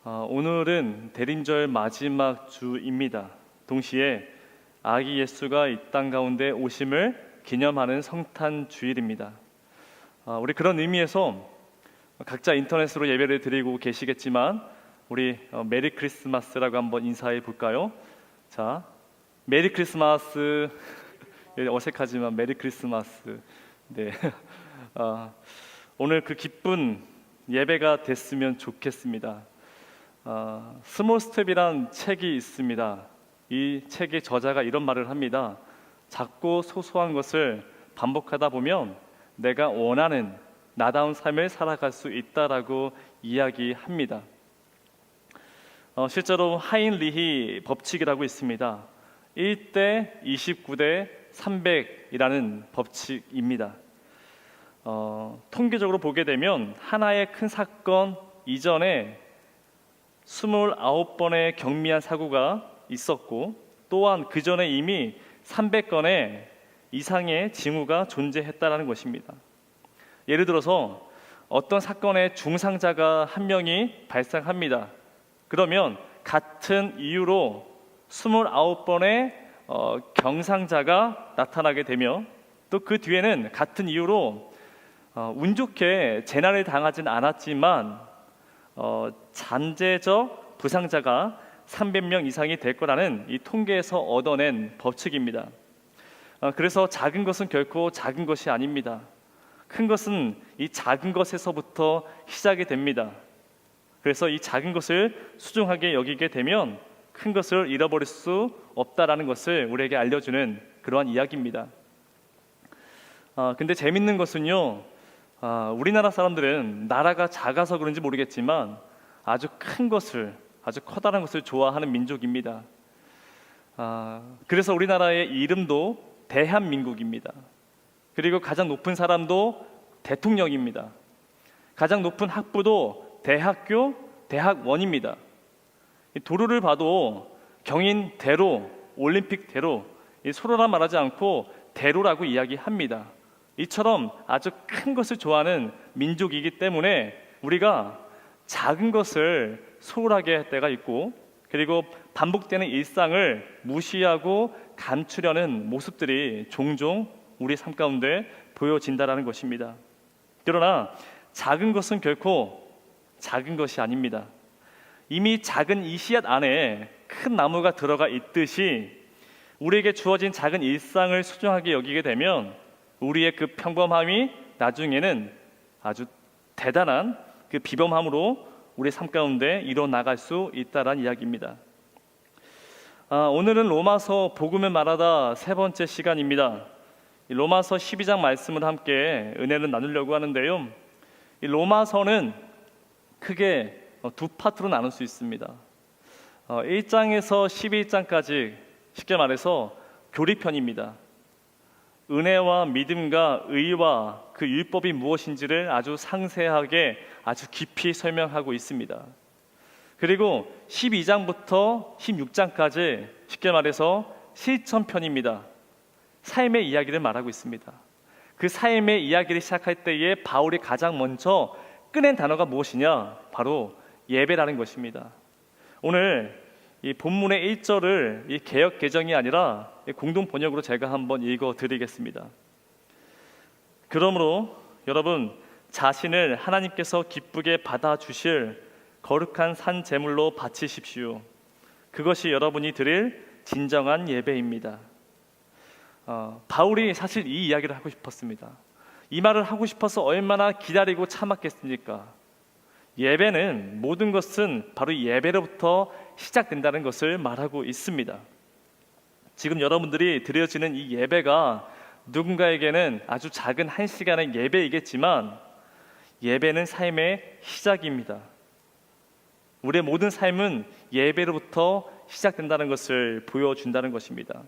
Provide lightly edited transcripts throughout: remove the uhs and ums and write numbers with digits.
오늘은 대림절 마지막 주입니다. 동시에 아기 예수가 이 땅 가운데 오심을 기념하는 성탄 주일입니다. 우리 그런 의미에서 각자 인터넷으로 예배를 드리고 계시겠지만 우리 메리 크리스마스라고 한번 인사해 볼까요? 자, 메리 크리스마스. 어색하지만 메리 크리스마스. 네. 오늘 그 기쁜 예배가 됐으면 좋겠습니다. 스몰 스텝이란 책이 있습니다. 이 책의 저자가 이런 말을 합니다. 작고 소소한 것을 반복하다 보면 내가 원하는 나다운 삶을 살아갈 수 있다라고 이야기합니다. 실제로 하인리히 법칙이라고 있습니다. 1대 29대 300이라는 법칙입니다. 통계적으로 보게 되면 하나의 큰 사건 이전에 29번의 경미한 사고가 있었고, 또한 그 전에 이미 300건의 이상의 징후가 존재했다는 것입니다. 예를 들어서 어떤 사건의 중상자가 한 명이 발생합니다. 그러면 같은 이유로 29번의 경상자가 나타나게 되며, 또 그 뒤에는 같은 이유로 운 좋게 재난을 당하진 않았지만 잔재적 부상자가 300명 이상이 될 거라는 이 통계에서 얻어낸 법칙입니다. 그래서 작은 것은 결코 작은 것이 아닙니다. 큰 것은 이 작은 것에서부터 시작이 됩니다. 그래서 이 작은 것을 소중하게 여기게 되면 큰 것을 잃어버릴 수 없다라는 것을 우리에게 알려주는 그러한 이야기입니다. 근데 재밌는 것은요, 우리나라 사람들은 나라가 작아서 그런지 모르겠지만 아주 큰 것을, 아주 커다란 것을 좋아하는 민족입니다. 그래서 우리나라의 이름도 대한민국입니다. 그리고 가장 높은 사람도 대통령입니다. 가장 높은 학부도 대학교, 대학원입니다. 도로를 봐도 경인대로, 올림픽대로, 소로라 말하지 않고 대로라고 이야기합니다. 이처럼 아주 큰 것을 좋아하는 민족이기 때문에 우리가 작은 것을 소홀하게 할 때가 있고, 그리고 반복되는 일상을 무시하고 감추려는 모습들이 종종 우리 삶 가운데 보여진다라는 것입니다. 그러나 작은 것은 결코 작은 것이 아닙니다. 이미 작은 이 씨앗 안에 큰 나무가 들어가 있듯이 우리에게 주어진 작은 일상을 소중하게 여기게 되면 우리의 그 평범함이 나중에는 아주 대단한 그 비범함으로 우리 삶 가운데 이뤄나갈 수 있다는 이야기입니다. 오늘은 로마서 복음을 말하다 세 번째 시간입니다. 로마서 12장 말씀을 함께 은혜를 나누려고 하는데요, 이 로마서는 크게 두 파트로 나눌 수 있습니다. 1장에서 11장까지 쉽게 말해서 교리편입니다. 은혜와 믿음과 의와 그 율법이 무엇인지를 아주 상세하게, 아주 깊이 설명하고 있습니다. 그리고 12장부터 16장까지 쉽게 말해서 실천편입니다. 삶의 이야기를 말하고 있습니다. 그 삶의 이야기를 시작할 때에 바울이 가장 먼저 꺼낸 단어가 무엇이냐? 바로 예배라는 것입니다. 오늘 이 본문의 1절을 이 개역 개정이 아니라 공동 번역으로 제가 한번 읽어 드리겠습니다. 그러므로 여러분 자신을 하나님께서 기쁘게 받아 주실 거룩한 산 제물로 바치십시오. 그것이 여러분이 드릴 진정한 예배입니다. 바울이 사실 이 이야기를 하고 싶었습니다. 이 말을 하고 싶어서 얼마나 기다리고 참았겠습니까? 예배는, 모든 것은 바로 예배로부터 시작된다는 것을 말하고 있습니다. 지금 여러분들이 드려지는 이 예배가 누군가에게는 아주 작은 한 시간의 예배이겠지만 예배는 삶의 시작입니다. 우리의 모든 삶은 예배로부터 시작된다는 것을 보여준다는 것입니다.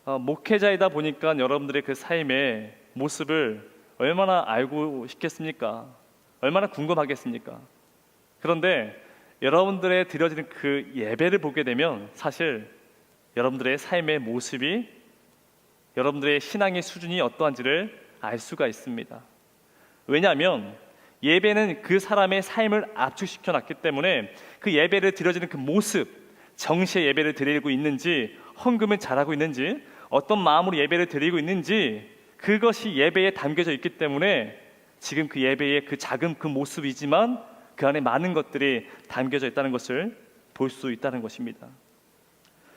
목회자이다 보니까 여러분들의 그 삶의 모습을 얼마나 알고 싶겠습니까? 얼마나 궁금하겠습니까? 그런데 여러분들의 드려지는 그 예배를 보게 되면 사실 여러분들의 삶의 모습이, 여러분들의 신앙의 수준이 어떠한지를 알 수가 있습니다. 왜냐하면 예배는 그 사람의 삶을 압축시켜 놨기 때문에 그 예배를 드려지는 그 모습, 정시에 예배를 드리고 있는지, 헌금을 잘하고 있는지, 어떤 마음으로 예배를 드리고 있는지, 그것이 예배에 담겨져 있기 때문에 지금 그 예배의 그 작은 그 모습이지만 그 안에 많은 것들이 담겨져 있다는 것을 볼 수 있다는 것입니다.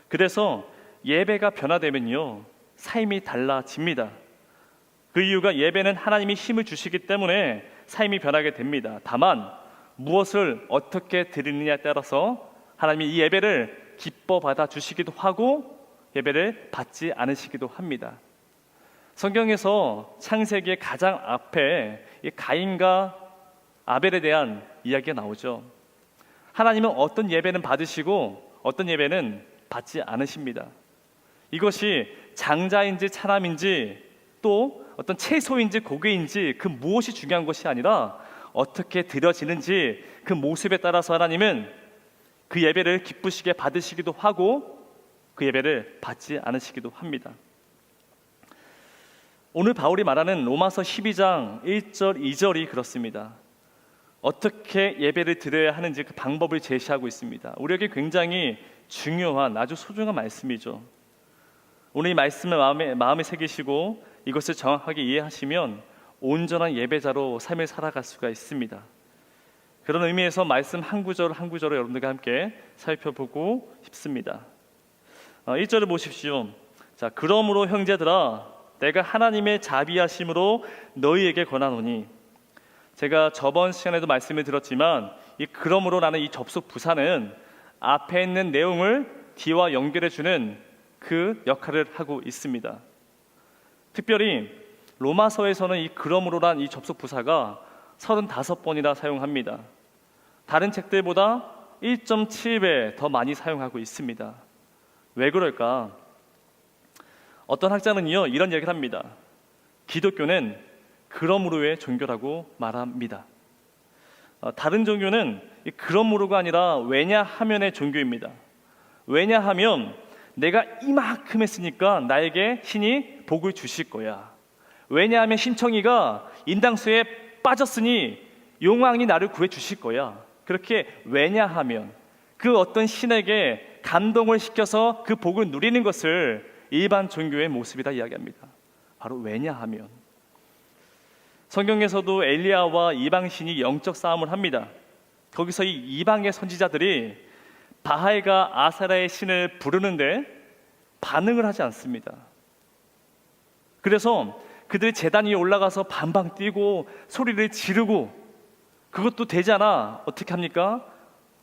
그래서 예배가 변화되면요, 삶이 달라집니다. 그 이유가 예배는 하나님이 힘을 주시기 때문에 삶이 변하게 됩니다. 다만 무엇을 어떻게 드리느냐에 따라서 하나님이 이 예배를 기뻐 받아 주시기도 하고 예배를 받지 않으시기도 합니다. 성경에서 창세기의 가장 앞에 이 가인과 아벨에 대한 이야기가 나오죠. 하나님은 어떤 예배는 받으시고 어떤 예배는 받지 않으십니다. 이것이 장자인지 차남인지 또 어떤 채소인지 고기인지 그 무엇이 중요한 것이 아니라 어떻게 드려지는지 그 모습에 따라서 하나님은 그 예배를 기쁘시게 받으시기도 하고 그 예배를 받지 않으시기도 합니다. 오늘 바울이 말하는 로마서 12장 1절 2절이 그렇습니다. 어떻게 예배를 드려야 하는지 그 방법을 제시하고 있습니다. 우리에게 굉장히 중요한 아주 소중한 말씀이죠. 오늘 이 말씀을 마음에 새기시고 이것을 정확하게 이해하시면 온전한 예배자로 삶을 살아갈 수가 있습니다. 그런 의미에서 말씀 한 구절 한 구절을 여러분들과 함께 살펴보고 싶습니다. 1절을 보십시오. 자, 그러므로 형제들아 내가 하나님의 자비하심으로 너희에게 권하노니. 제가 저번 시간에도 말씀을 드렸지만 이 그러므로라는 이 접속 부사는 앞에 있는 내용을 뒤와 연결해주는 그 역할을 하고 있습니다. 특별히 로마서에서는 이 그러므로란 이 접속 부사가 35번이나 사용합니다. 다른 책들보다 1.7배 더 많이 사용하고 있습니다. 왜 그럴까? 어떤 학자는요 이런 얘기를 합니다. 기독교는 그러므로의 종교라고 말합니다. 다른 종교는 그러므로가 아니라 왜냐하면의 종교입니다. 왜냐하면 내가 이만큼 했으니까 나에게 신이 복을 주실 거야. 왜냐하면 심청이가 인당수에 빠졌으니 용왕이 나를 구해 주실 거야. 그렇게 왜냐하면 그 어떤 신에게 감동을 시켜서 그 복을 누리는 것을 일반 종교의 모습이다 이야기합니다. 바로 왜냐하면. 성경에서도 엘리야와 이방신이 영적 싸움을 합니다. 거기서 이 이방의 선지자들이 바알과 아세라의 신을 부르는데 반응을 하지 않습니다. 그래서 그들이 제단 위에 올라가서 반방 뛰고 소리를 지르고 그것도 되지 않아 어떻게 합니까?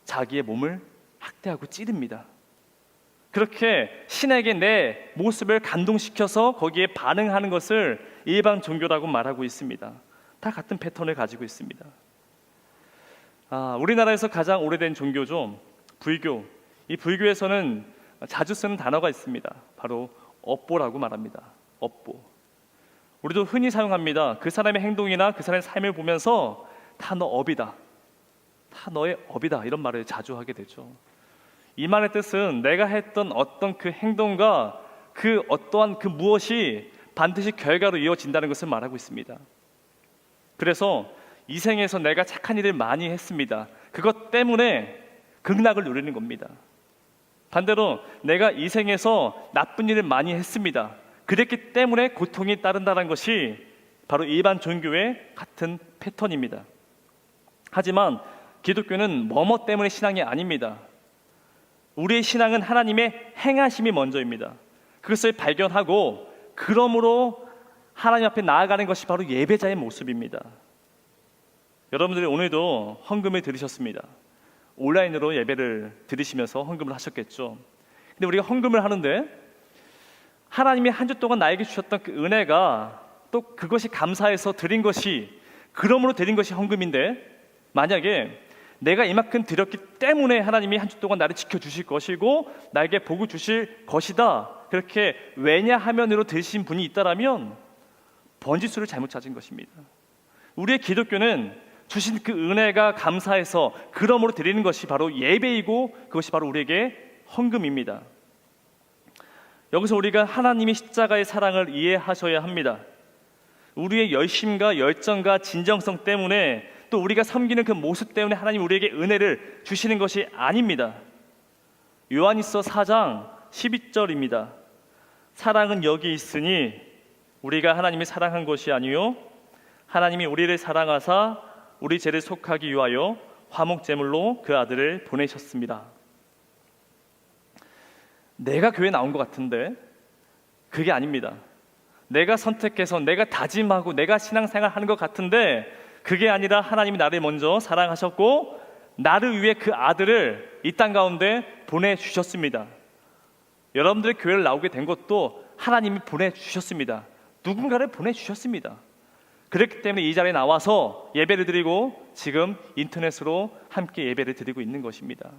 자기의 몸을 학대하고 찌릅니다. 그렇게 신에게 내 모습을 감동시켜서 거기에 반응하는 것을 일반 종교라고 말하고 있습니다. 다 같은 패턴을 가지고 있습니다. 우리나라에서 가장 오래된 종교죠. 불교. 이 불교에서는 자주 쓰는 단어가 있습니다. 바로 업보라고 말합니다. 업보. 우리도 흔히 사용합니다. 그 사람의 행동이나 그 사람의 삶을 보면서 다 너 업이다. 다 너의 업이다. 이런 말을 자주 하게 되죠. 이 말의 뜻은 내가 했던 어떤 그 행동과 그 어떠한 그 무엇이 반드시 결과로 이어진다는 것을 말하고 있습니다. 그래서 이 생에서 내가 착한 일을 많이 했습니다. 그것 때문에 극락을 누리는 겁니다. 반대로 내가 이 생에서 나쁜 일을 많이 했습니다. 그랬기 때문에 고통이 따른다는 것이 바로 일반 종교의 같은 패턴입니다. 하지만 기독교는 뭐뭐 때문에 신앙이 아닙니다. 우리의 신앙은 하나님의 행하심이 먼저입니다. 그것을 발견하고 그러므로 하나님 앞에 나아가는 것이 바로 예배자의 모습입니다. 여러분들이 오늘도 헌금을 드리셨습니다. 온라인으로 예배를 드리시면서 헌금을 하셨겠죠. 근데 우리가 헌금을 하는데 하나님이 한 주 동안 나에게 주셨던 그 은혜가 또 그것이 감사해서 드린 것이 그러므로 드린 것이 헌금인데 만약에 내가 이만큼 드렸기 때문에 하나님이 한 주 동안 나를 지켜주실 것이고 나에게 복을 주실 것이다 그렇게 왜냐하면으로 드리신 분이 있다라면 번지수를 잘못 찾은 것입니다. 우리의 기독교는 주신 그 은혜가 감사해서 그러므로 드리는 것이 바로 예배이고 그것이 바로 우리에게 헌금입니다. 여기서 우리가 하나님의 십자가의 사랑을 이해하셔야 합니다. 우리의 열심과 열정과 진정성 때문에 또 우리가 섬기는 그 모습 때문에 하나님 우리에게 은혜를 주시는 것이 아닙니다. 요한일서 4장 12절입니다. 사랑은 여기 있으니 우리가 하나님을 사랑한 것이 아니요 하나님이 우리를 사랑하사 우리 죄를 속하기 위하여 화목제물로 그 아들을 보내셨습니다. 내가 교회 나온 것 같은데 그게 아닙니다. 내가 선택해서 내가 다짐하고 내가 신앙생활 하는 것 같은데 그게 아니라 하나님이 나를 먼저 사랑하셨고 나를 위해 그 아들을 이 땅 가운데 보내주셨습니다. 여러분들의 교회를 나오게 된 것도 하나님이 보내주셨습니다. 누군가를 보내주셨습니다. 그렇기 때문에 이 자리에 나와서 예배를 드리고 지금 인터넷으로 함께 예배를 드리고 있는 것입니다.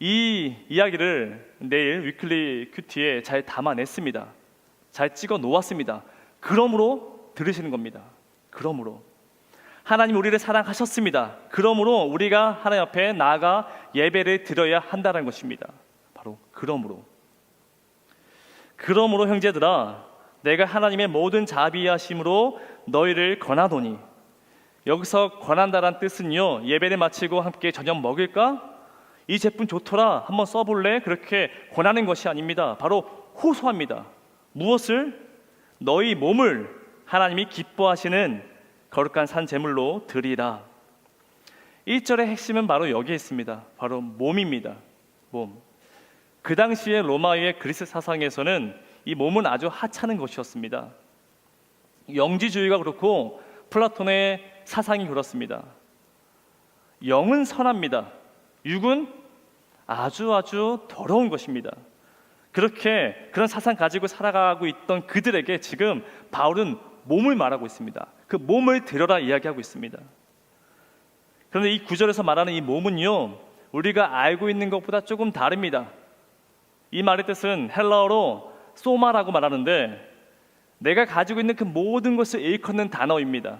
이 이야기를 내일 위클리 큐티에 잘 담아냈습니다. 잘 찍어 놓았습니다. 그러므로 들으시는 겁니다. 그러므로 하나님 우리를 사랑하셨습니다. 그러므로 우리가 하나님 앞에 나아가 예배를 드려야 한다는 것입니다. 바로 그러므로 형제들아 내가 하나님의 모든 자비하심으로 너희를 권하노니 여기서 권한다란 뜻은요 예배를 마치고 함께 저녁 먹을까? 이 제품 좋더라 한번 써볼래? 그렇게 권하는 것이 아닙니다. 바로 호소합니다. 무엇을? 너희 몸을 하나님이 기뻐하시는 거룩한 산 제물로 드리라. 1절의 핵심은 바로 여기에 있습니다. 바로 몸입니다. 몸. 그 당시에 로마의 그리스 사상에서는 이 몸은 아주 하찮은 것이었습니다. 영지주의가 그렇고 플라톤의 사상이 그렇습니다. 영은 선합니다. 육은 아주 더러운 것입니다. 그런 사상 가지고 살아가고 있던 그들에게 지금 바울은 몸을 말하고 있습니다. 그 몸을 드려라 이야기하고 있습니다. 그런데 이 구절에서 말하는 이 몸은요 우리가 알고 있는 것보다 조금 다릅니다. 이 말의 뜻은 헬라어로 소마라고 말하는데 내가 가지고 있는 그 모든 것을 일컫는 단어입니다.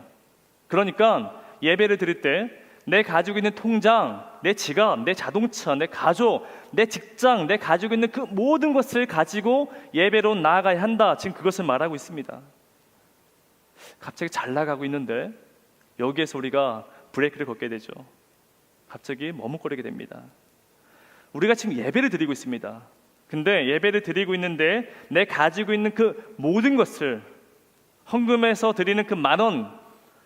그러니까 예배를 드릴 때 내 가지고 있는 통장, 내 지갑, 내 자동차, 내 가족, 내 직장, 내 가지고 있는 그 모든 것을 가지고 예배로 나아가야 한다. 지금 그것을 말하고 있습니다. 갑자기 잘 나가고 있는데 여기에서 우리가 브레이크를 걷게 되죠. 갑자기 머뭇거리게 됩니다. 우리가 지금 예배를 드리고 있습니다. 근데 예배를 드리고 있는데 내 가지고 있는 그 모든 것을 헌금해서 드리는 그 10,000원,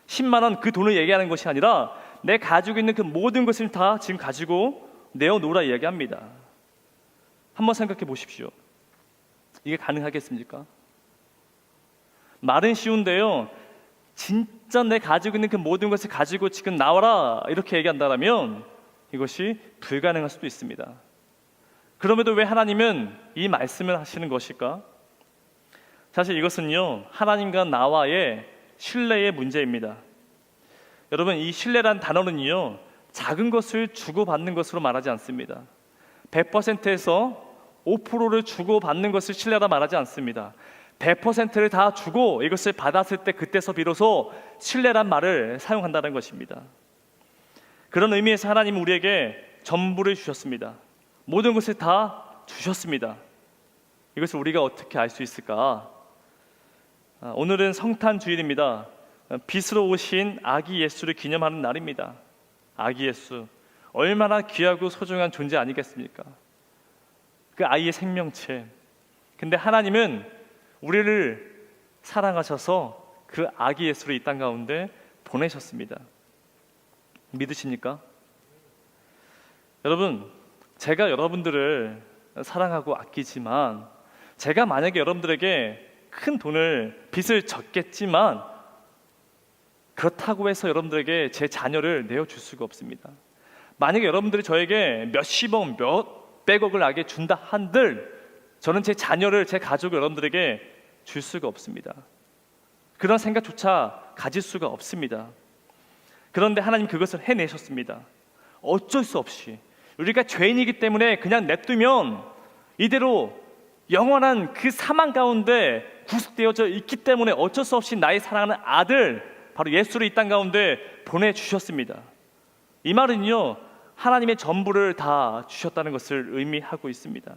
10만원 그 돈을 얘기하는 것이 아니라 내 가지고 있는 그 모든 것을 다 지금 가지고 내어놓으라 이야기합니다. 한번 생각해 보십시오. 이게 가능하겠습니까? 말은 쉬운데요 진짜 내 가지고 있는 그 모든 것을 가지고 지금 나와라 이렇게 얘기한다면 이것이 불가능할 수도 있습니다. 그럼에도 왜 하나님은 이 말씀을 하시는 것일까? 사실 이것은요 하나님과 나와의 신뢰의 문제입니다. 여러분 이 신뢰란 단어는요 작은 것을 주고받는 것으로 말하지 않습니다. 100%에서 5%를 주고받는 것을 신뢰라 말하지 않습니다. 100%를 다 주고 이것을 받았을 때 그때서 비로소 신뢰란 말을 사용한다는 것입니다. 그런 의미에서 하나님은 우리에게 전부를 주셨습니다. 모든 것을 다 주셨습니다. 이것을 우리가 어떻게 알 수 있을까? 오늘은 성탄 주일입니다. 빛으로 오신 아기 예수를 기념하는 날입니다. 아기 예수 얼마나 귀하고 소중한 존재 아니겠습니까? 그 아이의 생명체. 근데 하나님은 우리를 사랑하셔서 그 아기 예수를 이 땅 가운데 보내셨습니다. 믿으십니까? 여러분, 제가 여러분들을 사랑하고 아끼지만 제가 만약에 여러분들에게 큰 돈을 빚을 졌겠지만 그렇다고 해서 여러분들에게 제 자녀를 내어줄 수가 없습니다. 만약에 여러분들이 저에게 몇십억, 몇백억을 나게 준다 한들 저는 제 자녀를, 제 가족을 여러분들에게 줄 수가 없습니다. 그런 생각조차 가질 수가 없습니다. 그런데 하나님 그것을 해내셨습니다. 어쩔 수 없이 우리가 죄인이기 때문에 그냥 냅두면 이대로 영원한 그 사망 가운데 구속되어져 있기 때문에 어쩔 수 없이 나의 사랑하는 아들 바로 예수를 이 땅 가운데 보내주셨습니다. 이 말은요 하나님의 전부를 다 주셨다는 것을 의미하고 있습니다.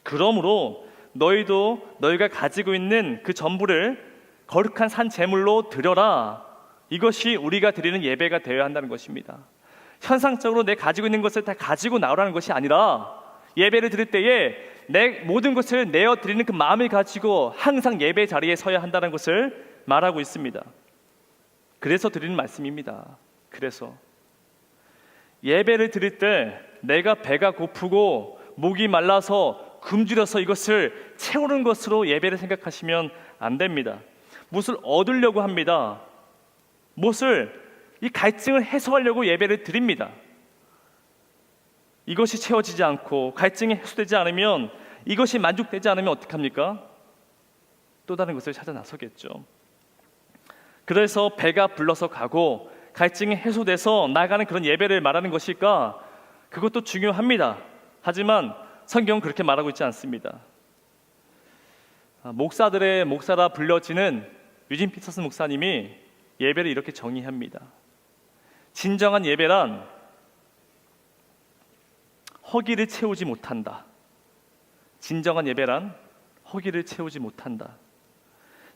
그러므로 너희도 너희가 가지고 있는 그 전부를 거룩한 산 제물로 드려라 이것이 우리가 드리는 예배가 되어야 한다는 것입니다. 현상적으로 내 가지고 있는 것을 다 가지고 나오라는 것이 아니라 예배를 드릴 때에 내 모든 것을 내어 드리는 그 마음을 가지고 항상 예배 자리에 서야 한다는 것을 말하고 있습니다. 그래서 드리는 말씀입니다. 그래서 예배를 드릴 때 내가 배가 고프고 목이 말라서 굶주려서 이것을 채우는 것으로 예배를 생각하시면 안 됩니다. 무엇을 얻으려고 합니다. 무엇을 이 갈증을 해소하려고 예배를 드립니다. 이것이 채워지지 않고 갈증이 해소되지 않으면, 이것이 만족되지 않으면 어떡합니까? 또 다른 것을 찾아 나서겠죠. 그래서 배가 불러서 가고 갈증이 해소돼서 나가는 그런 예배를 말하는 것일까? 그것도 중요합니다. 하지만 성경은 그렇게 말하고 있지 않습니다. 목사들의 목사라 불려지는 유진 피터슨 목사님이 예배를 이렇게 정의합니다. 진정한 예배란 허기를 채우지 못한다. 진정한 예배란 허기를 채우지 못한다.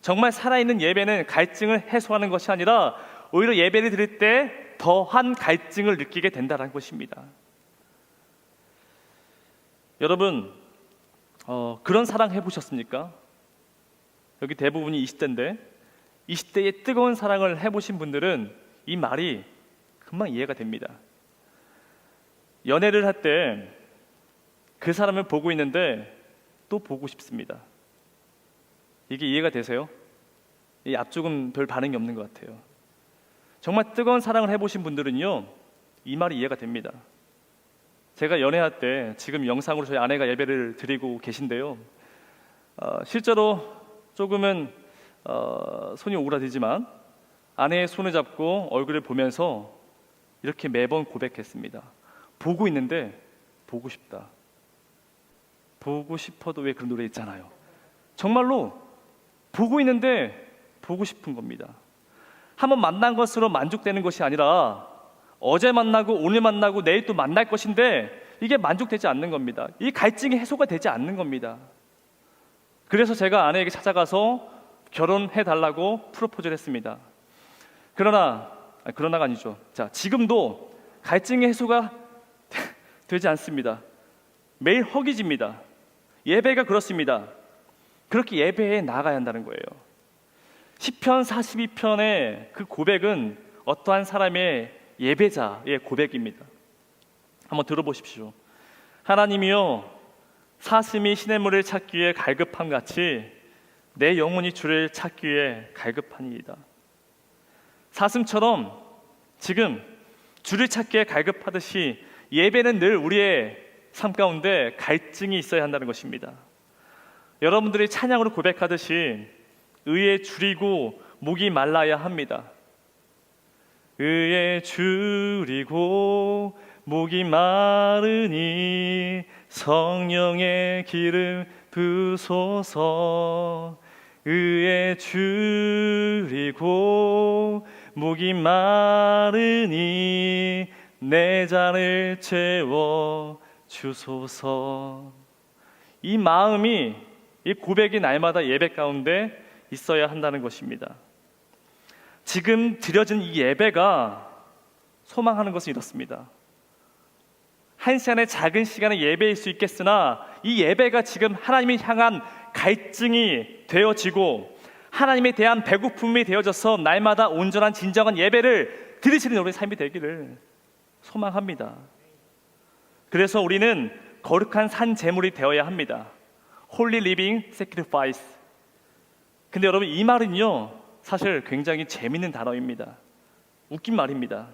정말 살아있는 예배는 갈증을 해소하는 것이 아니라 오히려 예배를 드릴 때 더한 갈증을 느끼게 된다는 것입니다. 여러분, 그런 사랑 해보셨습니까? 여기 대부분이 20대인데 20대의 뜨거운 사랑을 해보신 분들은 이 말이 금방 이해가 됩니다. 연애를 할 때 그 사람을 보고 있는데 또 보고 싶습니다. 이게 이해가 되세요? 이 앞쪽은 별 반응이 없는 것 같아요. 정말 뜨거운 사랑을 해보신 분들은요, 이 말이 이해가 됩니다. 제가 연애할 때, 지금 영상으로 저희 아내가 예배를 드리고 계신데요, 실제로 조금은 손이 오그라들지만 아내의 손을 잡고 얼굴을 보면서 이렇게 매번 고백했습니다. 보고 있는데 보고 싶다. 보고 싶어도 왜 그런 노래 있잖아요. 정말로 보고 있는데 보고 싶은 겁니다. 한번 만난 것으로 만족되는 것이 아니라 어제 만나고 오늘 만나고 내일 또 만날 것인데 이게 만족되지 않는 겁니다. 이 갈증이 해소가 되지 않는 겁니다. 그래서 제가 아내에게 찾아가서 결혼해달라고 프로포즈를 했습니다. 그러나가 아니죠. 자, 지금도 갈증의 해소가 되지 않습니다. 매일 허기집니다. 예배가 그렇습니다. 그렇게 예배에 나아가야 한다는 거예요. 시편 42편의 그 고백은 어떠한 사람의 예배자의 고백입니다. 한번 들어보십시오. 하나님이여, 사슴이 시냇물을 찾기 위해 갈급함 같이 내 영혼이 주를 찾기 위해 갈급하니이다. 사슴처럼 지금 주를 찾기에 갈급하듯이 예배는 늘 우리의 삶 가운데 갈증이 있어야 한다는 것입니다. 여러분들이 찬양으로 고백하듯이 의에 줄이고 목이 말라야 합니다. 의에 줄이고 목이 마르니 성령의 기름 부소서. 의에 줄이고 목이 마르니 내 잔을 채워 주소서. 이 마음이, 이 고백이 날마다 예배 가운데 있어야 한다는 것입니다. 지금 드려진 이 예배가 소망하는 것은 이렇습니다. 한 시간의 작은 시간의 예배일 수 있겠으나 이 예배가 지금 하나님을 향한 갈증이 되어지고 하나님에 대한 배고픔이 되어져서 날마다 온전한 진정한 예배를 드리시는 우리의 삶이 되기를 소망합니다. 그래서 우리는 거룩한 산 제물이 되어야 합니다. Holy Living Sacrifice. 근데 여러분, 이 말은요 사실 굉장히 재밌는 단어입니다. 웃긴 말입니다.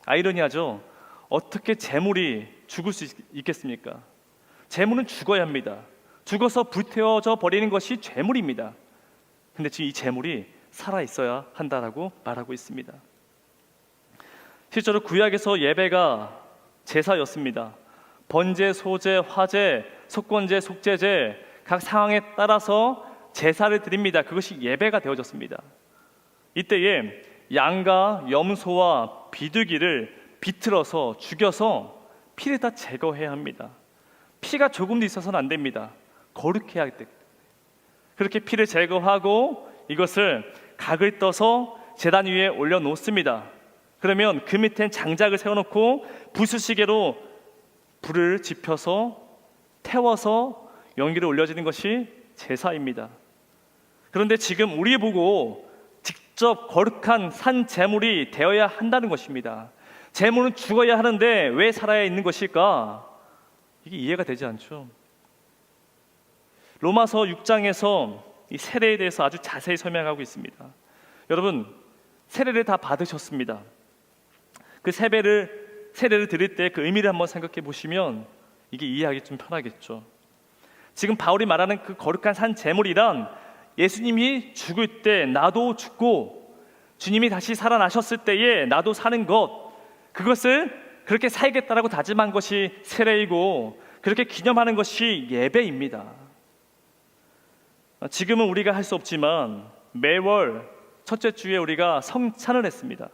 아이러니하죠. 어떻게 제물이 죽을 수 있겠습니까? 제물은 죽어야 합니다. 죽어서 불태워져 버리는 것이 제물입니다. 근데 지금 이 제물이 살아있어야 한다라고 말하고 있습니다. 실제로 구약에서 예배가 제사였습니다. 번제, 소제, 화제, 속건제, 속제제 각 상황에 따라서 제사를 드립니다. 그것이 예배가 되어졌습니다. 이때에 양과 염소와 비둘기를 비틀어서 죽여서 피를 다 제거해야 합니다. 피가 조금도 있어서는 안 됩니다. 거룩해야 할 때. 그렇게 피를 제거하고 이것을 각을 떠서 제단 위에 올려놓습니다. 그러면 그 밑엔 장작을 세워놓고 부수시개로 불을 지펴서 태워서 연기를 올려지는 것이 제사입니다. 그런데 지금 우리 보고 직접 거룩한 산 제물이 되어야 한다는 것입니다. 제물은 죽어야 하는데 왜 살아야 있는 것일까? 이게 이해가 되지 않죠. 로마서 6장에서 이 세례에 대해서 아주 자세히 설명하고 있습니다. 여러분, 세례를 다 받으셨습니다. 그 세례를 드릴 때 그 의미를 한번 생각해 보시면 이게 이해하기 좀 편하겠죠. 지금 바울이 말하는 그 거룩한 산 제물이란 예수님이 죽을 때 나도 죽고 주님이 다시 살아나셨을 때에 나도 사는 것, 그것을 그렇게 살겠다라고 다짐한 것이 세례이고 그렇게 기념하는 것이 예배입니다. 지금은 우리가 할 수 없지만 매월 첫째 주에 우리가 성찬을 했습니다.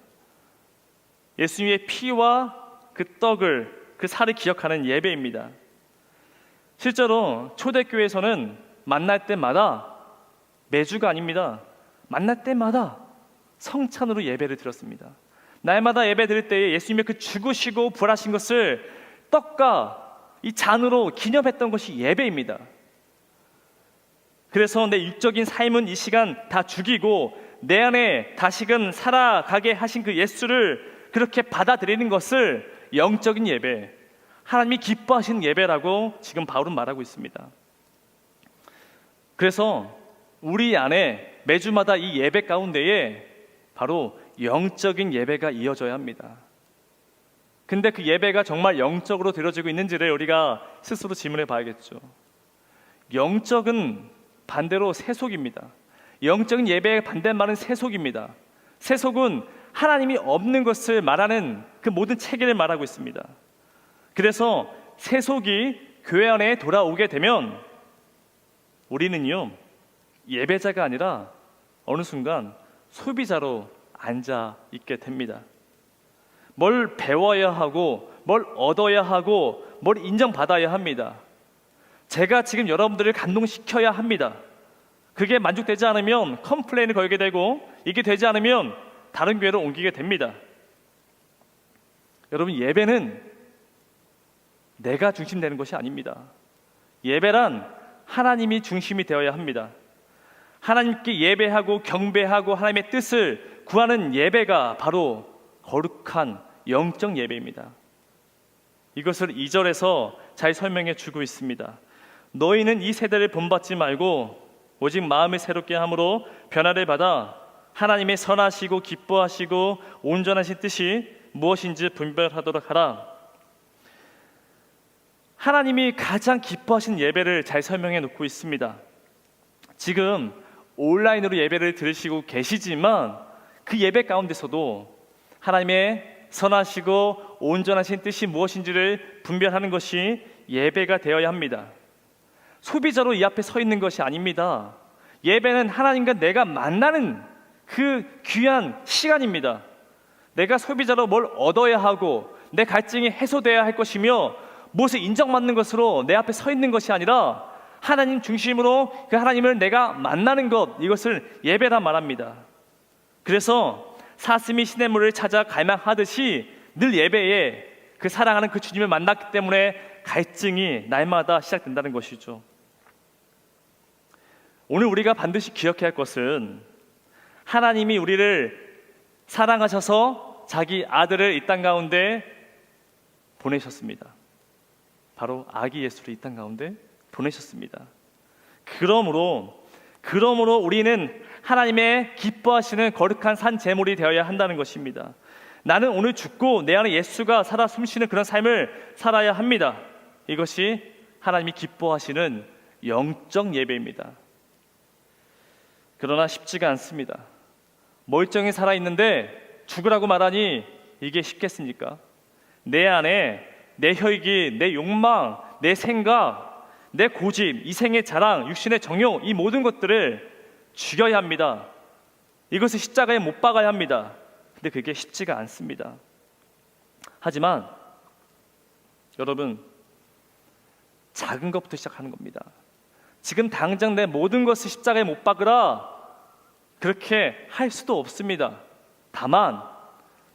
예수님의 피와 그 떡을, 그 살을 기억하는 예배입니다. 실제로 초대교회에서는 만날 때마다, 매주가 아닙니다, 만날 때마다 성찬으로 예배를 드렸습니다. 날마다 예배 드릴 때에 예수님의 그 죽으시고 부활하신 것을 떡과 이 잔으로 기념했던 것이 예배입니다. 그래서 내 육적인 삶은 이 시간 다 죽이고 내 안에 다시금 살아가게 하신 그 예수를 그렇게 받아들이는 것을 영적인 예배, 하나님이 기뻐하시는 예배라고 지금 바울은 말하고 있습니다. 그래서 우리 안에 매주마다 이 예배 가운데에 바로 영적인 예배가 이어져야 합니다. 근데 그 예배가 정말 영적으로 드려지고 있는지를 우리가 스스로 질문해 봐야겠죠. 영적은 반대로 세속입니다. 영적인 예배의 반대말은 세속입니다. 세속은 하나님이 없는 것을 말하는 그 모든 체계를 말하고 있습니다. 그래서 세속이 교회 안에 돌아오게 되면 우리는요, 예배자가 아니라 어느 순간 소비자로 앉아 있게 됩니다. 뭘 배워야 하고 뭘 얻어야 하고 뭘 인정받아야 합니다. 제가 지금 여러분들을 감동시켜야 합니다. 그게 만족되지 않으면 컴플레인을 걸게 되고 이게 되지 않으면 다른 교회로 옮기게 됩니다. 여러분, 예배는 내가 중심되는 것이 아닙니다. 예배란 하나님이 중심이 되어야 합니다. 하나님께 예배하고 경배하고 하나님의 뜻을 구하는 예배가 바로 거룩한 영적 예배입니다. 이것을 2절에서 잘 설명해 주고 있습니다. 너희는 이 세대를 본받지 말고 오직 마음을 새롭게 함으로 변화를 받아 하나님의 선하시고 기뻐하시고 온전하신 뜻이 무엇인지 분별하도록 하라. 하나님이 가장 기뻐하시는 예배를 잘 설명해 놓고 있습니다. 지금 온라인으로 예배를 들으시고 계시지만 그 예배 가운데서도 하나님의 선하시고 온전하신 뜻이 무엇인지를 분별하는 것이 예배가 되어야 합니다. 소비자로 이 앞에 서 있는 것이 아닙니다. 예배는 하나님과 내가 만나는 그 귀한 시간입니다. 내가 소비자로 뭘 얻어야 하고 내 갈증이 해소되어야 할 것이며 무엇을 인정받는 것으로 내 앞에 서 있는 것이 아니라 하나님 중심으로 그 하나님을 내가 만나는 것, 이것을 예배라 말합니다. 그래서 사슴이 시냇물을 찾아 갈망하듯이 늘 예배에 그 사랑하는 그 주님을 만났기 때문에 갈증이 날마다 시작된다는 것이죠. 오늘 우리가 반드시 기억해야 할 것은 하나님이 우리를 사랑하셔서 자기 아들을 이 땅 가운데 보내셨습니다. 바로 아기 예수를 이 땅 가운데 보내셨습니다. 그러므로 우리는 하나님의 기뻐하시는 거룩한 산 제물이 되어야 한다는 것입니다. 나는 오늘 죽고 내 안에 예수가 살아 숨쉬는 그런 삶을 살아야 합니다. 이것이 하나님이 기뻐하시는 영적 예배입니다. 그러나 쉽지가 않습니다. 멀쩡히 살아있는데 죽으라고 말하니 이게 쉽겠습니까? 내 안에 내 혈기, 내 욕망, 내 생각, 내 고집, 이생의 자랑, 육신의 정욕, 이 모든 것들을 죽여야 합니다. 이것을 십자가에 못 박아야 합니다. 근데 그게 쉽지가 않습니다. 하지만 여러분, 작은 것부터 시작하는 겁니다. 지금 당장 내 모든 것을 십자가에 못 박으라, 그렇게 할 수도 없습니다. 다만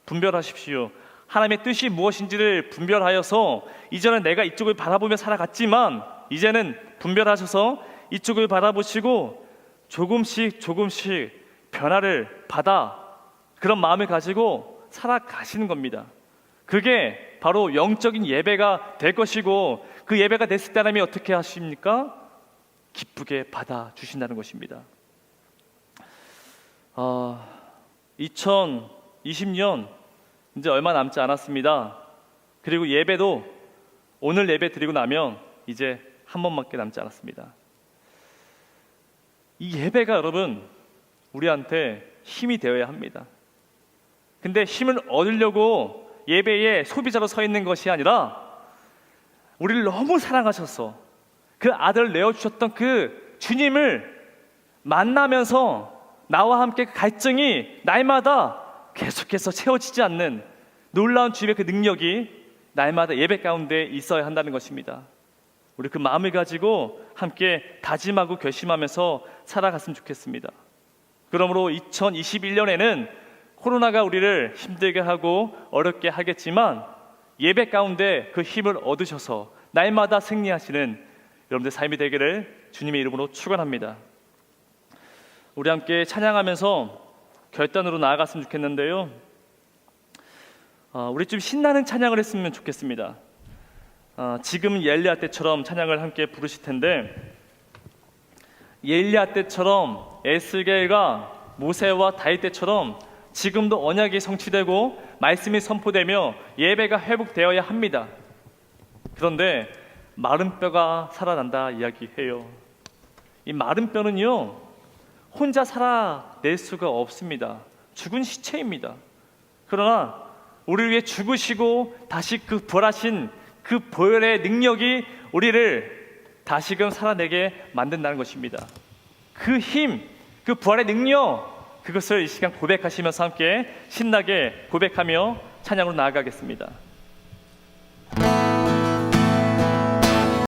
분별하십시오. 하나님의 뜻이 무엇인지를 분별하여서 이전엔 내가 이쪽을 바라보며 살아갔지만 이제는 분별하셔서 이쪽을 바라보시고 조금씩 변화를 받아 그런 마음을 가지고 살아가시는 겁니다. 그게 바로 영적인 예배가 될 것이고 그 예배가 됐을 때 하나님이 어떻게 하십니까? 기쁘게 받아주신다는 것입니다. 2020년 이제 얼마 남지 않았습니다. 그리고 예배도 오늘 예배 드리고 나면 이제 한 번밖에 남지 않았습니다. 이 예배가 여러분 우리한테 힘이 되어야 합니다. 근데 힘을 얻으려고 예배의 소비자로 서 있는 것이 아니라 우리를 너무 사랑하셔서 그 아들을 내어주셨던 그 주님을 만나면서 나와 함께 그 갈증이 날마다 계속해서 채워지지 않는 놀라운 주님의 그 능력이 날마다 예배 가운데 있어야 한다는 것입니다. 우리 그 마음을 가지고 함께 다짐하고 결심하면서 살아갔으면 좋겠습니다. 그러므로 2021년에는 코로나가 우리를 힘들게 하고 어렵게 하겠지만 예배 가운데 그 힘을 얻으셔서 날마다 승리하시는 여러분들 삶이 되기를 주님의 이름으로 축원합니다. 우리 함께 찬양하면서 결단으로 나아갔으면 좋겠는데요. 우리 좀 신나는 찬양을 했으면 좋겠습니다. 지금 예리야 때처럼 찬양을 함께 부르실 텐데 예리야 때처럼 에스겔과 모세와 다윗 때처럼 지금도 언약이 성취되고 말씀이 선포되며 예배가 회복되어야 합니다. 그런데 마른 뼈가 살아난다 이야기해요. 이 마른 뼈는요 혼자 살아낼 수가 없습니다. 죽은 시체입니다. 그러나 우리를 위해 죽으시고 다시 그 부활하신 그 보혈의 능력이 우리를 다시금 살아내게 만든다는 것입니다. 그 힘, 그 부활의 능력, 그것을 이 시간 고백하시면서 함께 신나게 고백하며 찬양으로 나아가겠습니다.